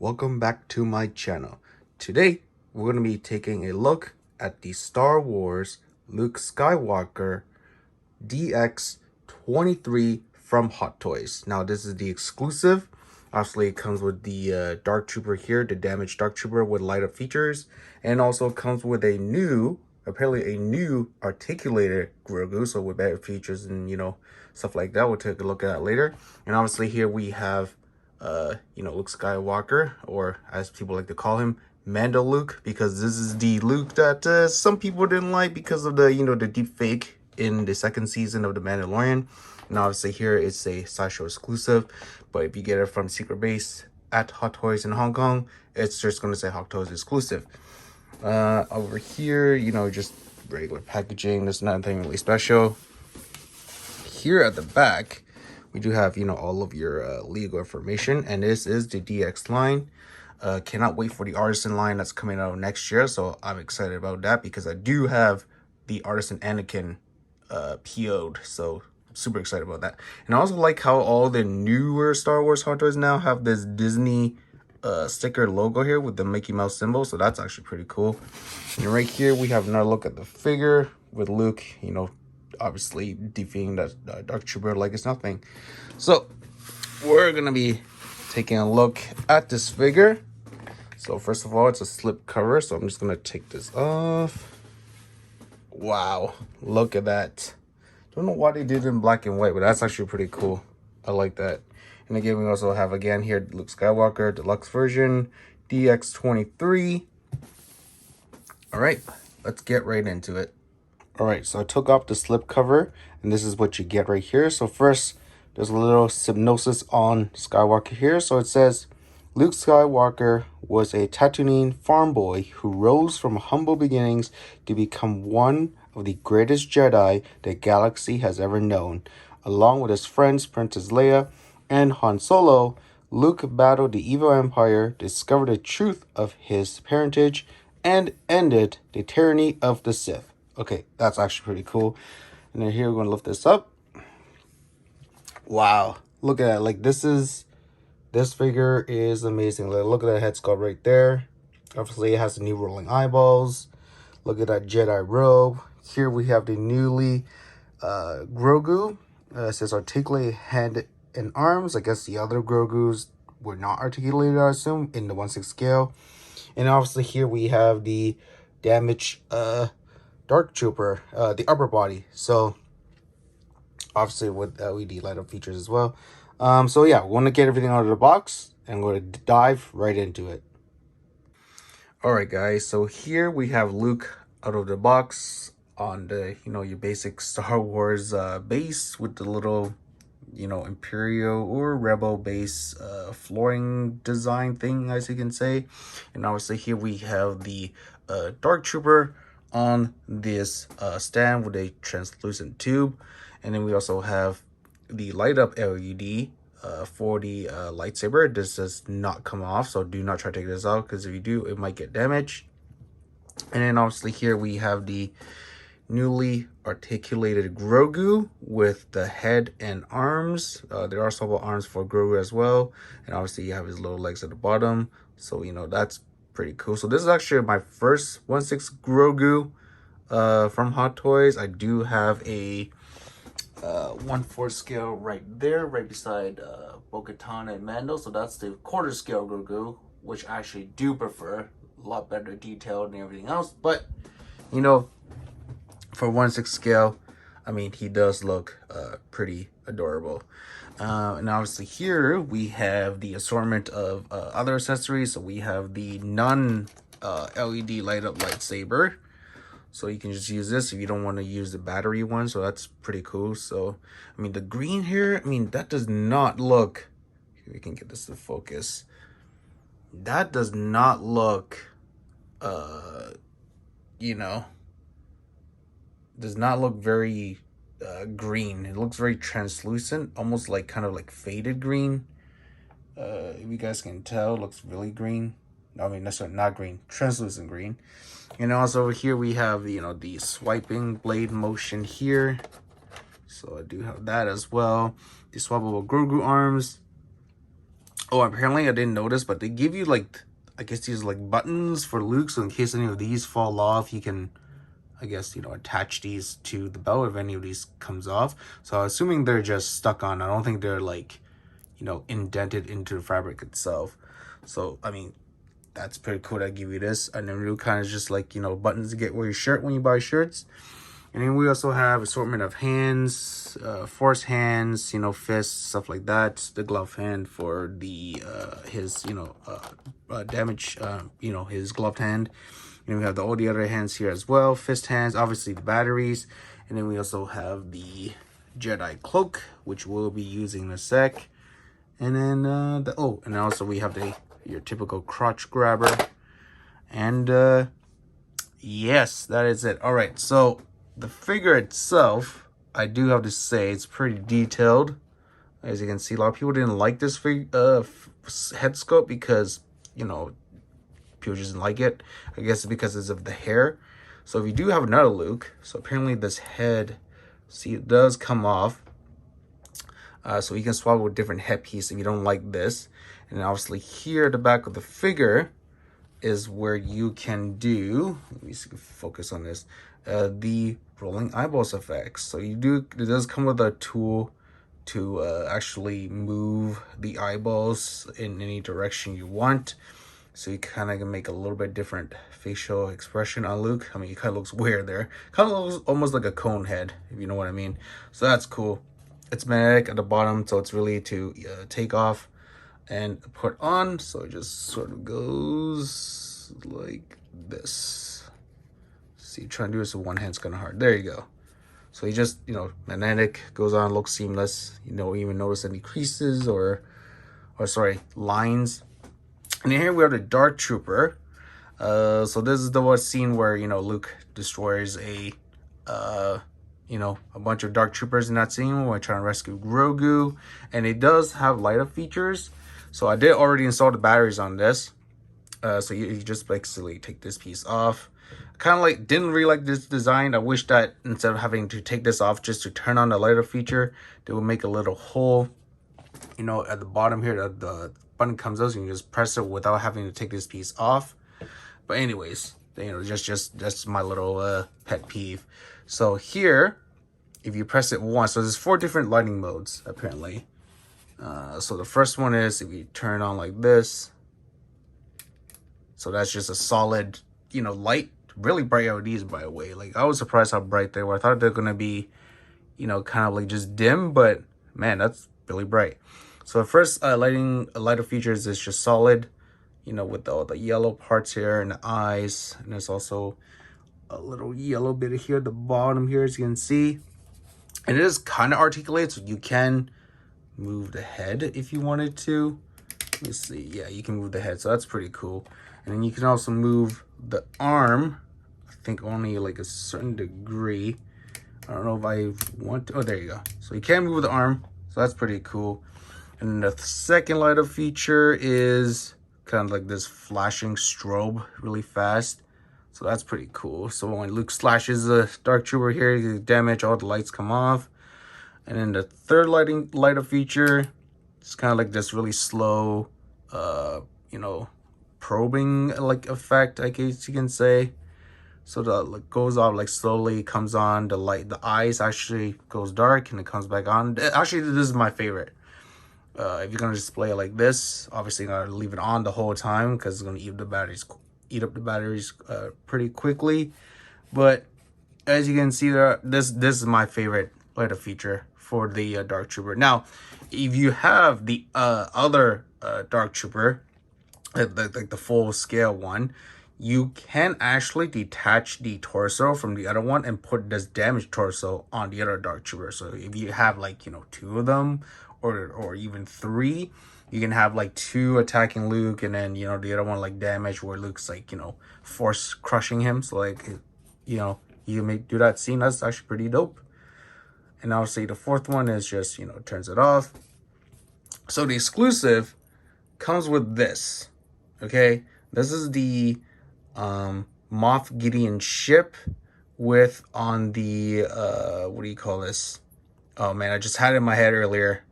welcome back to my channel. Today we're going to be taking a look at the Star Wars Luke Skywalker DX23 from Hot Toys. Now this is the exclusive. Obviously it comes with the Dark Trooper here, the damaged Dark Trooper with light up features, and also comes with a new, apparently a new articulated Grogu, so with better features and stuff like that. We'll take a look at that later. And obviously here we have Luke Skywalker, or as people like to call him, Luke, because this is the Luke that some people didn't like because of the the deep fake in the second season of The Mandalorian. And obviously here it's a Sideshow exclusive, but if you get it from Secret Base at Hot Toys in Hong Kong, it's just going to say Hot Toys exclusive. Over here, just regular packaging. There's nothing really special. Here at the back, we do have all of your legal information, and this is the DX line. Cannot wait for the Artisan line that's coming out next year, so I'm excited about that because I do have the Artisan Anakin PO'd, so I'm super excited about that. And I also like how all the newer Star Wars Hot Toys now have this Disney sticker logo here with the Mickey Mouse symbol, so that's actually pretty cool. And right here we have another look at the figure with Luke, obviously defeating that Dark Trooper like it's nothing. So we're gonna be taking a look at this figure. So first of all, it's a slip cover, so I'm just gonna take this off. Wow, look at that. Don't know why they did it in black and white, but that's actually pretty cool. I like that. And again, we also have again here Luke Skywalker deluxe version DX23. All right, let's get right into it. All right, so I took off the slip cover, and this is what you get right here. So first, there's a little synopsis on Skywalker here. So it says, Luke Skywalker was a Tatooine farm boy who rose from humble beginnings to become one of the greatest Jedi the galaxy has ever known. Along with his friends Princess Leia and Han Solo, Luke battled the evil Empire, discovered the truth of his parentage, and ended the tyranny of the Sith. Okay, that's actually pretty cool. And then here we're going to lift this up. Wow, look at that. Like this figure is amazing. Like, look at that head sculpt right there. Obviously it has the new rolling eyeballs. Look at that Jedi robe. Here we have the newly Grogu. It says articulated hand and arms. I guess the other Grogus were not articulated, I assume, in the 1/6 scale. And obviously here we have the damaged Dark Trooper, the upper body. So obviously with LED light up features as well. So yeah, we want to get everything out of the box and we're going to dive right into it. All right, guys. So here we have Luke out of the box on the, your basic Star Wars base with the little, Imperial or Rebel base flooring design thing, as you can say. And obviously here we have the Dark Trooper on this stand with a translucent tube. And then we also have the light up LED for the lightsaber. This does not come off, so do not try to take this out, because if you do, it might get damaged. And then obviously here we have the newly articulated Grogu with the head and arms. There are several arms for Grogu as well, and obviously you have his little legs at the bottom, so that's pretty cool. So this is actually my first 1/6 Grogu from Hot Toys. I do have a 1/4 scale right there, right beside Bo-Katan and Mando. So that's the 1/4 scale Grogu, which I actually do prefer. A lot better detailed and everything else. But for 1/6 scale, I mean, he does look pretty adorable. And obviously here we have the assortment of other accessories. So we have the LED light up lightsaber. So you can just use this if you don't want to use the battery one. So that's pretty cool. So, I mean, the green here, I mean, that does not look... Here, we can get this to focus. That does not look, does not look very green. It looks very translucent, almost like kind of like faded green. If you guys can tell, it looks really green. I mean, that's not green, translucent green. And also over here we have the swiping blade motion here. So I do have that as well. The swappable Grogu arms. Oh, apparently I didn't notice, but they give you like, I guess these like buttons for Luke, so in case any of these fall off, you can, I guess, you know, attach these to the belt if any of these comes off. So assuming they're just stuck on, I don't think they're like, you know, indented into the fabric itself. So, I mean, that's pretty cool. I give you this. And then Luke kind of just like, you know, buttons to get where your shirt when you buy shirts. And then we also have assortment of hands, force hands, you know, fists, stuff like that. The glove hand for the his, you know, damage, you know, his gloved hand. And we have all the other hands here as well, fist hands, obviously the batteries. And then we also have the Jedi cloak, which we'll be using in a sec. And then and also we have your typical crotch grabber. And yes, that is it. All right, so the figure itself, I do have to say, it's pretty detailed. As you can see, a lot of people didn't like this head sculpt because, you know, people just didn't like it. I guess it's because it's of the hair. So if you do have another Luke, so apparently this head, see, it does come off. So you can swap with different headpiece if you don't like this. And obviously here at the back of the figure is where you can do, let me see, focus on this, the rolling eyeballs effects. So it does come with a tool to actually move the eyeballs in any direction you want. So you kind of can make a little bit different facial expression on Luke. I mean, he kind of looks weird there. Kind of looks almost like a cone head, if you know what I mean. So that's cool. It's magnetic at the bottom, so it's really to take off and put on. So it just sort of goes like this. See, trying to do this with one hand's kind of hard. There you go. So you just, you know, magnetic, goes on, looks seamless. You don't even notice any creases or sorry, lines. And here we have the Dark Trooper. So this is the one scene where, you know, Luke destroys you know, a bunch of Dark Troopers in that scene when we're trying to rescue Grogu. And it does have light up features. So I did already install the batteries on this. So you just basically take this piece off. Kind of like, didn't really like this design. I wish that instead of having to take this off just to turn on the light up feature, they would make a little hole, you know, at the bottom here that the button comes out, so you can just press it without having to take this piece off. But anyways, you know, just that's my little pet peeve. So here, if you press it once, so there's 4 different lighting modes apparently. So the first one is if you turn on like this. So that's just a solid, you know, light. Really bright LEDs, by the way. Like, I was surprised how bright they were. I thought they're gonna be, you know, kind of like just dim, but man, that's really bright. So the first lighter features is just solid, you know, with all the yellow parts here and the eyes. And there's also a little yellow bit here at the bottom here, as you can see. And it is kind of articulated, so you can move the head if you wanted to. Let me see. Yeah, you can move the head, so that's pretty cool. And then you can also move the arm, I think only like a certain degree. I don't know if I want to. Oh, there you go. So you can move the arm, so that's pretty cool. And the second light up feature is kind of like this flashing strobe really fast. So that's pretty cool. So when Luke slashes the Dark Trooper here, you get damage, all the lights come off. And then the third light up feature, it's kind of like this really slow, you know, probing like effect, I guess you can say. So the like, goes off like slowly, comes on, the eyes actually goes dark and it comes back on. Actually, this is my favorite. If you're gonna display it like this, obviously you're gonna leave it on the whole time because it's gonna eat up the batteries pretty quickly. But as you can see there, this is my favorite light up feature for the Dark Trooper. Now, if you have the other Dark Trooper, like the full scale one, you can actually detach the torso from the other one and put this damaged torso on the other Dark Trooper. So if you have like, you know, 2 of them or even 3, you can have like 2 attacking Luke and then, you know, the other one like damage where Luke's like, you know, force crushing him. So like, you know, you may do that scene. That's actually pretty dope. And obviously the fourth one is just, you know, turns it off. So the exclusive comes with this. Okay, this is the Moff Gideon ship with on the what do you call this? Oh man, I just had it in my head earlier.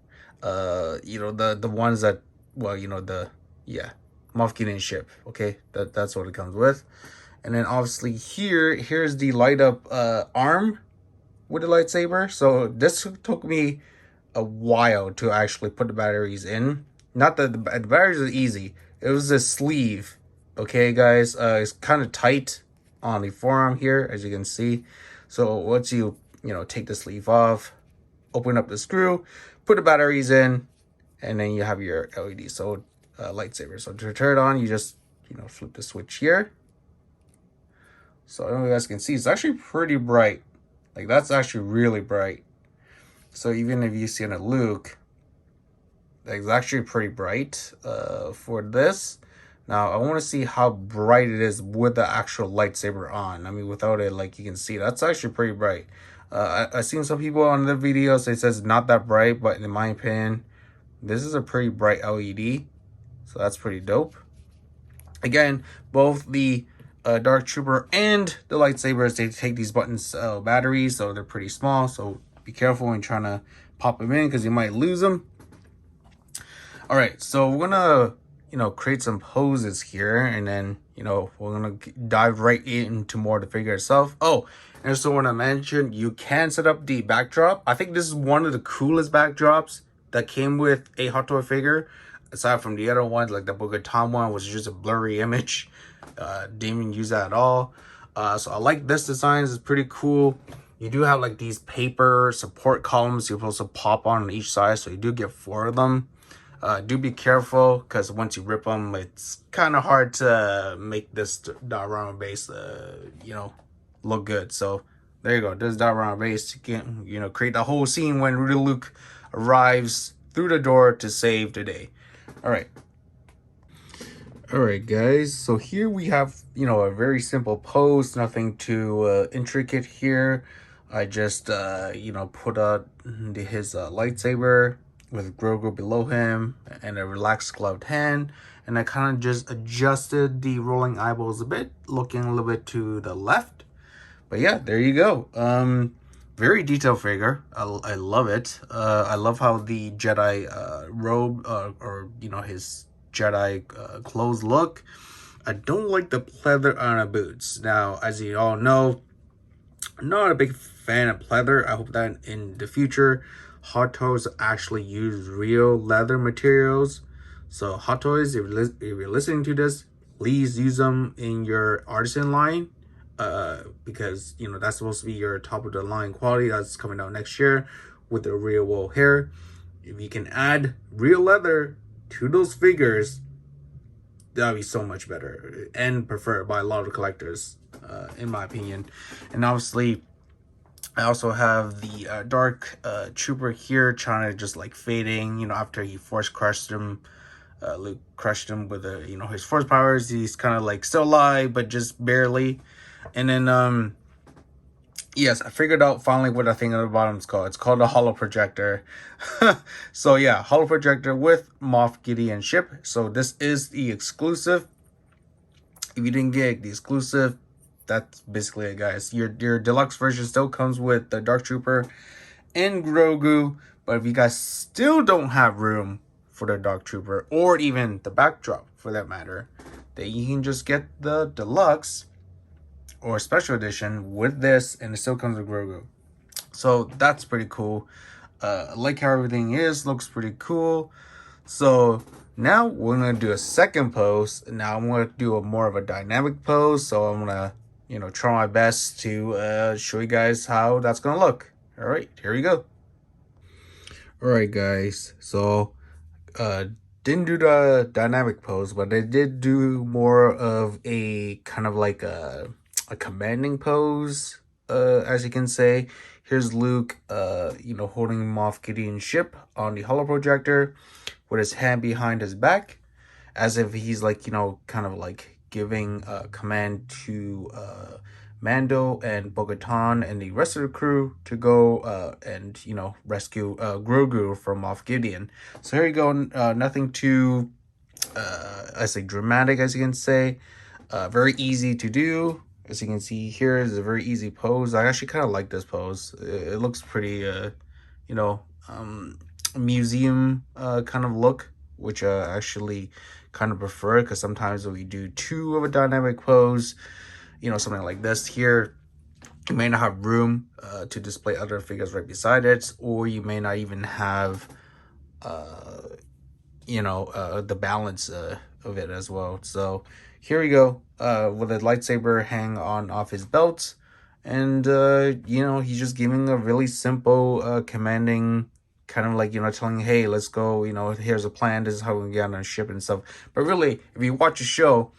You know, the ones that well, you know, the, yeah, Moff Gideon ship. Okay, that's what it comes with. And then obviously here's the light up arm with the lightsaber. So this took me a while to actually put the batteries in. Not that the batteries are easy. It was the sleeve. Okay, guys, it's kind of tight on the forearm here, as you can see. So once you know, take the sleeve off, open up the screw, put the batteries in, and then you have your LED, so lightsaber. So to turn it on, you just, you know, flip the switch here. So I don't know if you guys can see, it's actually pretty bright. Like, that's actually really bright. So even if you see in a Luke, it's actually pretty bright for this. Now I want to see how bright it is with the actual lightsaber on. I mean, without it, like, you can see, that's actually pretty bright. I've seen some people on the videos, it says not that bright, but in my opinion, this is a pretty bright LED. So that's pretty dope. Again, both the Dark Trooper and the lightsabers, they take these buttons batteries, so they're pretty small. So be careful when trying to pop them in, because you might lose them. All right, so we're gonna, you know, create some poses here, and then, you know, we're gonna dive right into more of the figure itself. Oh, and I just want to mention, you can set up the backdrop. I think this is one of the coolest backdrops that came with a Hot Toy figure, aside from the other ones, like the Bo-Katan one was just a blurry image. Didn't even use that at all. So I like this design. It's pretty cool. You do have like these paper support columns you're supposed to pop on each side, so you do get 4 of them. Do be careful, because once you rip them, it's kind of hard to make this diorama base, you know, look good. So there you go. This diorama base, you can, you know, create the whole scene when Luke arrives through the door to save the day. All right. All right, guys. So here we have, you know, a very simple pose, nothing too intricate here. I just, you know, put out his lightsaber with Grogu below him and a relaxed gloved hand, and I kind of just adjusted the rolling eyeballs a bit, looking a little bit to the left. But yeah, there you go. Very detailed figure. I love it. I love how the Jedi robe, or you know, his Jedi clothes look. I don't like the pleather on the boots. Now, as you all know, I'm not a big fan of pleather. I hope that in the future, Hot Toys actually use real leather materials. So Hot Toys, if you're listening to this, please use them in your artisan line, because, you know, that's supposed to be your top of the line quality that's coming out next year with the real wool hair. If you can add real leather to those figures, that'd be so much better and preferred by a lot of collectors, in my opinion. And obviously, I also have the Dark Trooper here, trying to just like fading, you know, after he force crushed him. Luke crushed him with you know, his force powers. He's kind of like still alive, but just barely. And then yes, I figured out finally what I think at the bottom is called. It's called a holo projector. So yeah, holo projector with Moff Gideon ship. So this is the exclusive. If you didn't get the exclusive, that's basically it, guys. Your deluxe version still comes with the Dark Trooper and Grogu. But if you guys still don't have room for the Dark Trooper, or even the backdrop for that matter, then you can just get the deluxe or special edition with this, and it still comes with Grogu. So that's pretty cool. I like how everything looks pretty cool. So now we're gonna do a second pose. Now I'm gonna do more of a dynamic pose. So I'm gonna, you know, try my best to show you guys how that's gonna look. All right, here we go. All right, guys. So didn't do the dynamic pose, but I did do more of a kind of like a commanding pose, as you can say. Here's Luke, you know, holding Moff Gideon's ship on the holo projector with his hand behind his back, as if he's like, you know, kind of like giving a command to Mando and Bo-Katan and the rest of the crew to go and, you know, rescue Grogu from Moff Gideon. So here you go. Nothing too, I say, dramatic, as you can say. Very easy to do. As you can see here, is a very easy pose. I actually kind of like this pose. It looks pretty, you know, museum kind of look. which I actually kind of prefer, because sometimes when we do two of a dynamic pose, you know, something like this here, you may not have room to display other figures right beside it, or you may not even have the balance of it as well. So here we go, with a lightsaber hang on off his belt, and he's just giving a really simple commanding, kind of like, telling, hey, let's go, here's a plan, this is how we get on a ship and stuff. But really, if you watch the show,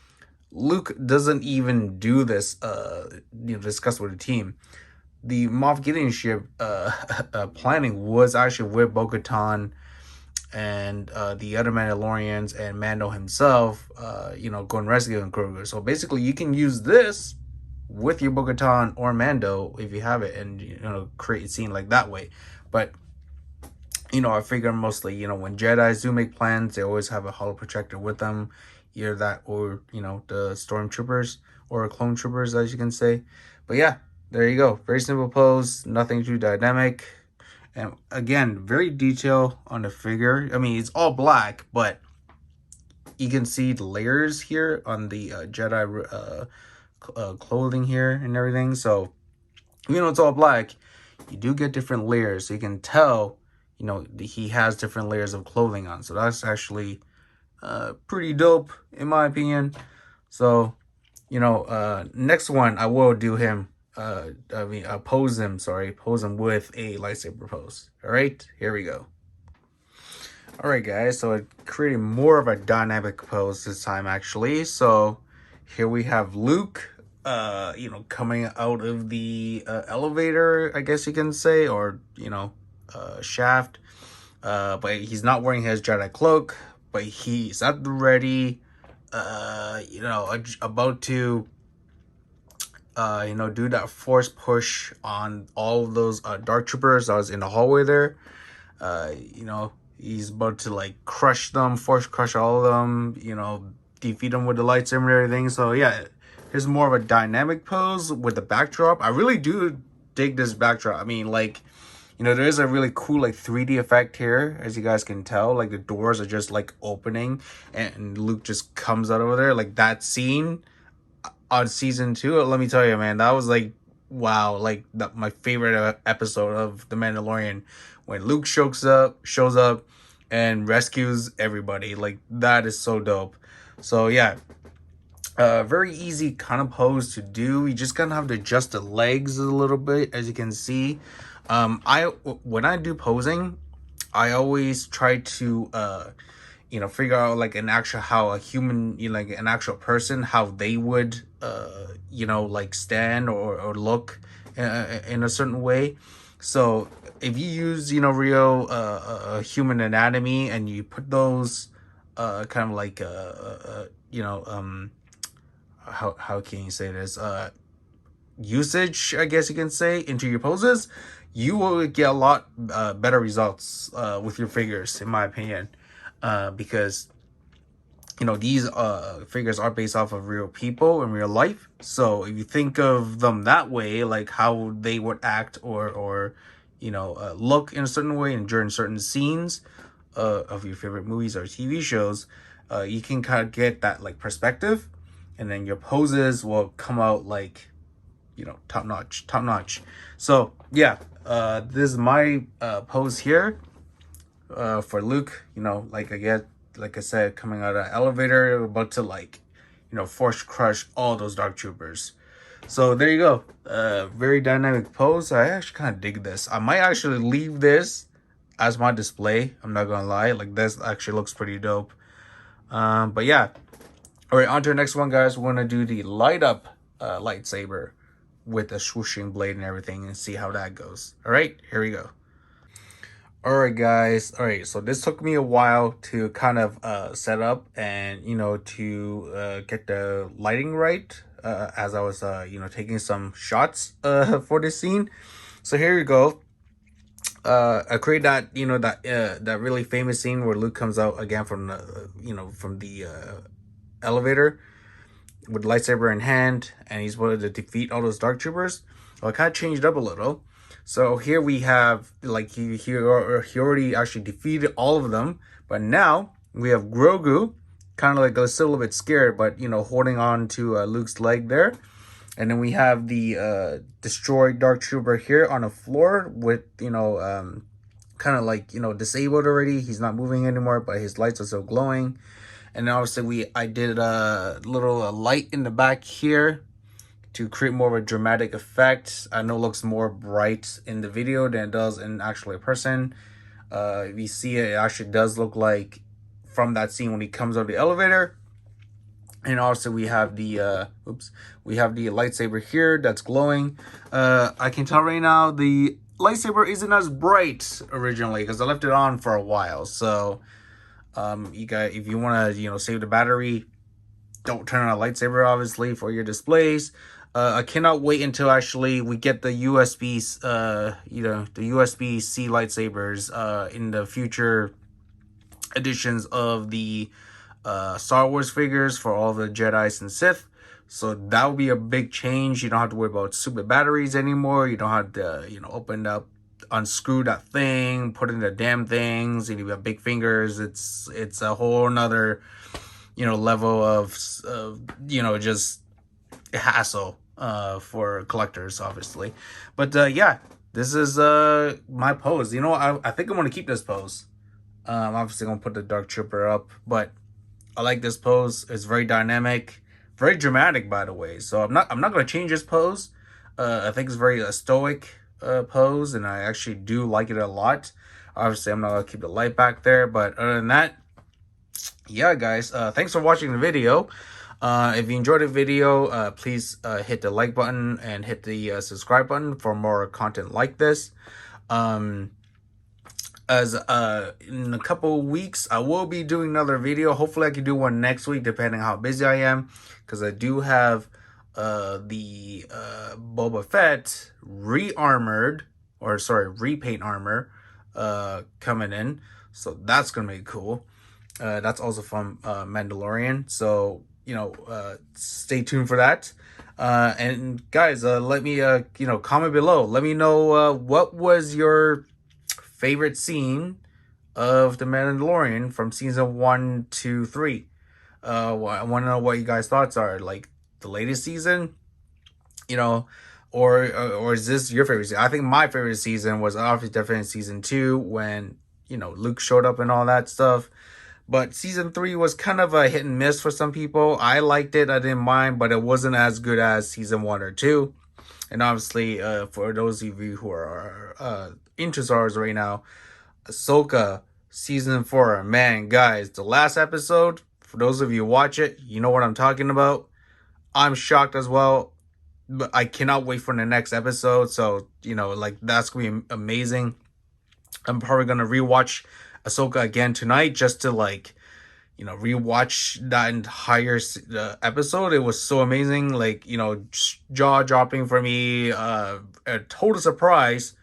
Luke doesn't even do this discuss with the team. The Moff Gideon ship planning was actually with Bo-Katan and the other Mandalorians and Mando himself, going rescuing grogu. So basically, you can use this with your Bo-Katan or Mando if you have it, and create a scene like that way. But I figure mostly, when Jedis do make plans, they always have a holo projector with them, either that or the stormtroopers or clone troopers, as you can say. But yeah, there you go. Very simple pose, nothing too dynamic. And again, very detailed on the figure. I mean, it's all black, but you can see the layers here on the Jedi clothing here and everything. So, it's all black, you do get different layers. So you can tell, he has different layers of clothing on. So that's actually pretty dope, in my opinion. So, next one, I will do him. Pose him with a lightsaber pose. All right, here we go. All right, guys, so I created more of a dynamic pose this time, actually. So here we have Luke, coming out of the elevator, I guess you can say, or, shaft. But he's not wearing his Jedi cloak, but he's at the ready, about to do that force push on all of those dark troopers that was in the hallway there. He's about to like crush them, force crush all of them, defeat them with the lightsaber and everything. So yeah, here's more of a dynamic pose with the backdrop. I really do dig this backdrop. I mean, like, there is a really cool like 3D effect here, as you guys can tell. Like the doors are just like opening and Luke just comes out over there. Like that scene on season 2, let me tell you, man, that was like, wow, like my favorite episode of The Mandalorian, when Luke shows up and rescues everybody. Like, that is so dope. So yeah, very easy kind of pose to do. You just kind of have to adjust the legs a little bit, as you can see. When I do posing, I always try to figure out like how a human, like an actual person, how they would like stand or look in a certain way. So if you use real human anatomy, and you put those kind of like how can you say this, usage, I guess you can say, into your poses, you will get a lot better results with your figures, in my opinion. Because these figures are based off of real people in real life. So if you think of them that way, like how they would act or look in a certain way and during certain scenes of your favorite movies or TV shows, you can kind of get that like perspective, and then your poses will come out like top notch. So yeah, this is my pose here for Luke. Like I said, coming out of the elevator, about to force crush all those dark troopers. So there you go. Very dynamic pose. I actually kind of dig this. I might actually leave this as my display. I'm not gonna lie. Like, this actually looks pretty dope. But yeah. All right, on to the next one, guys. We're gonna do the light up lightsaber with a swooshing blade and everything, and see how that goes. All right, here we go. All right, guys. All right, so this took me a while to kind of set up and to get the lighting right, as I was taking some shots for this scene. So here we go. I create that that really famous scene where Luke comes out again from the elevator with lightsaber in hand, and he's wanted to defeat all those dark troopers. Well, I kind of changed up a little. So here we have, like, he already actually defeated all of them, but now We have Grogu, kind of like still a little bit scared, but you know, holding on to Luke's leg there. And then we have the destroyed Dark Trooper here on the floor with, you know, kind of like, you know, disabled already. He's not moving anymore, but his lights are still glowing. And then obviously I did a little light in the back here to create more of a dramatic effect. I know it looks more bright in the video than it does in actually a person. If you see it, it actually does look like from that scene when he comes out of the elevator. And also we have the we have the lightsaber here that's glowing. I can tell right now the lightsaber isn't as bright originally because I left it on for a while. So you guys, if you want to, you know, save the battery, don't turn on a lightsaber obviously for your displays. I cannot wait until actually we get the USB you know, the USB-C lightsabers in the future editions of the Star Wars figures for all the Jedis and Sith. So that will be a big change. You don't have to worry about stupid batteries anymore. You don't have to, you know, open up, unscrew that thing, put in the damn things, and you have big fingers. It's a whole nother, you know, level of you know, just hassle for collectors, obviously. But yeah, this is my pose. You know, I think I'm gonna keep this pose. I'm obviously gonna put the Dark Trooper up, but I like this pose. It's very dynamic, very dramatic, by the way. So I'm not gonna change this pose. I think it's very stoic pose, and I actually do like it a lot. Obviously, I'm not gonna keep the light back there, but other than that, yeah, guys. Thanks for watching the video. If you enjoyed the video, please hit the like button and hit the subscribe button for more content like this. As in a couple of weeks I will be doing another video. Hopefully I can do one next week depending how busy I am, because I do have the Boba Fett repaint armor coming in, so that's gonna be cool. That's also from Mandalorian, so you know, stay tuned for that. And guys, let me you know, comment below, let me know what was your favorite scene of The Mandalorian from season 1 to 3. I want to know what you guys' thoughts are. Like the latest season, you know, or is this your favorite season? I think my favorite season was obviously definitely season 2 when, you know, Luke showed up and all that stuff. But season 3 was kind of a hit and miss for some people. I liked it, I didn't mind, but it wasn't as good as season 1 or 2. And obviously, for those of you who are into Star Wars right now, Ahsoka season 4, man, guys, the last episode, for those of you who watch it, you know what I'm talking about. I'm shocked as well, but I cannot wait for the next episode. So, you know, like, that's gonna be amazing. I'm probably gonna rewatch Ahsoka again tonight just to, like, you know, rewatch that entire episode. It was so amazing, like, you know, jaw dropping for me, a total surprise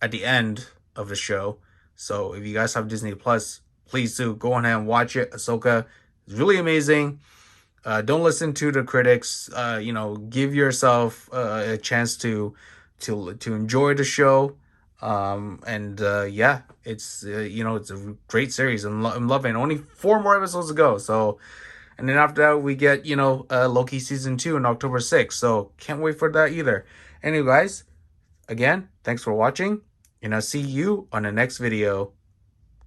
at the end of the show. So if you guys have Disney Plus, please do go on ahead and watch it. Ahsoka is really amazing. Don't listen to the critics. You know, give yourself a chance to enjoy the show. Yeah, it's you know, it's a great series. I'm loving it. Only 4 more episodes to go. So, and then after that we get, you know, Loki season 2 on October 6th. So can't wait for that either. Anyway, guys, again, thanks for watching, and I'll see you on the next video.